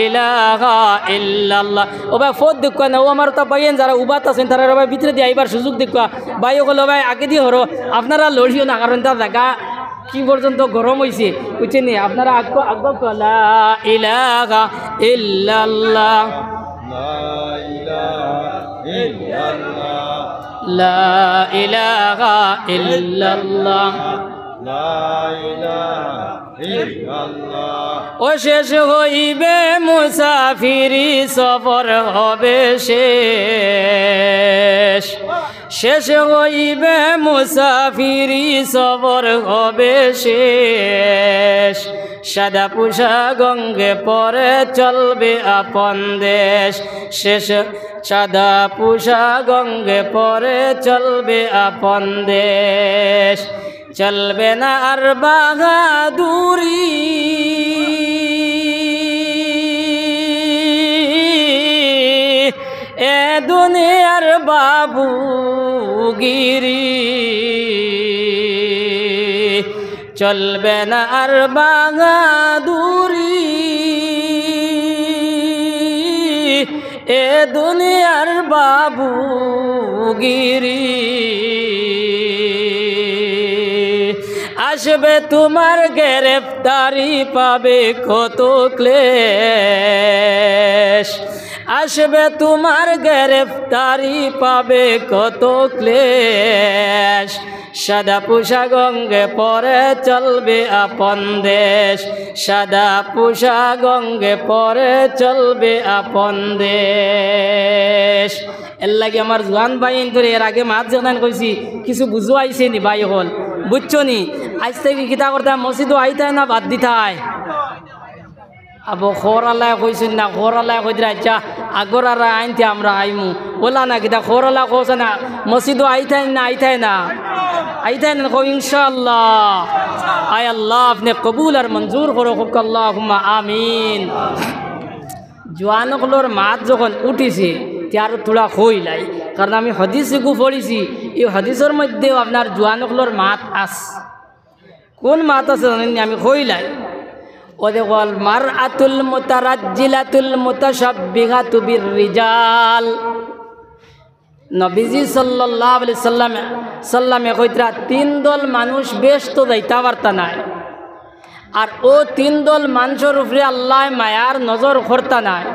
ইলাহা ইল্লাল্লাহ ও ভাই ফোদ দেখুয়া না ও আমার তা বাইন যারা উবাত আছেন তারা ভাই ভিতরে দিয়ে আইবার সুযোগ দেখুয়া ভাই ওগুলো ভাই আগে দিয়ে হরো আপনারা লড়িও না কারণ তার জায়গা কি পর্যন্ত গরম হয়েছে বুঝছেন নি আপনারা আগ লা ইলাহা ইল্লাল্লাহ লা ইলাহা ইল্লাল্লাহ ও শেষ হইবে মুসাফিরি সফর হবে শেষ হইবে মুসাফিরি সফর হবে শেষ সাদা পোশাক গঙ্গে পরে চলবে আপন দেশ শেষ সাদা পোশাক অঙ্গে পরে চলবে আপন দেশ চলবে না আর বাহাদুরি এ দুনিয়ার বাবুগিরি চলবে না আর বাহাদুরি এ দুনিয়ার বাবুগিরি আসবে তোমার গ্রেফতারি পাবে কত ক্লেশ আসবে তোমার গ্রেফতারি পাবে কত ক্লেশ সাদা পোশাক অঙ্গে পরে চলবে আপন দেশ সাদা পোশাক অঙ্গে পরে চলবে আপন দেশ এর লাগে আমার জোয়ান ভাই ধরে এর আগে মাছ জানান কইছি কিছু বুঝো আইছে নি ভাই হল বুঝছো নি আজ থেকে কিতা করতে মসজিদও আইতায় না বাদ দিতায় আবো খোরালায় কইছেন না খোরালায় কইতে আচ্ছা আগর আর আইনতে আমরা আইমু বলা না কিতা খোরালা কইছে না মসজিদও আইতায় না আইতায় না কো ইনশাআল্লাহ আয় আল্লাহ আপনি কবুল আর মঞ্জুর করো আল্লাহুম্মা আমিন জোয়ানগুলোর মাত যখন উঠিছে তার থোড়া খইলাই কারণ আমি হাদিসে গু পড়িছি এই হাদিসের মধ্যেও আপনার জোয়ানগুলোর মাত আস কোন মাত আছে জানেন আমি খইলাই ওদের বল মারআতুল মুতারাজ্জিলাতুল মুতাশাব্বিহাতু বিররিজাল নবীজি সাল্লাল্লাহু আলাইহি সাল্লামে কইতরা তিন দল মানুষ বেশ তো যাইতা পারতা নাই আর ও তিন দল মানুষের উপরে আল্লাহ মায়ার নজর করতা নাই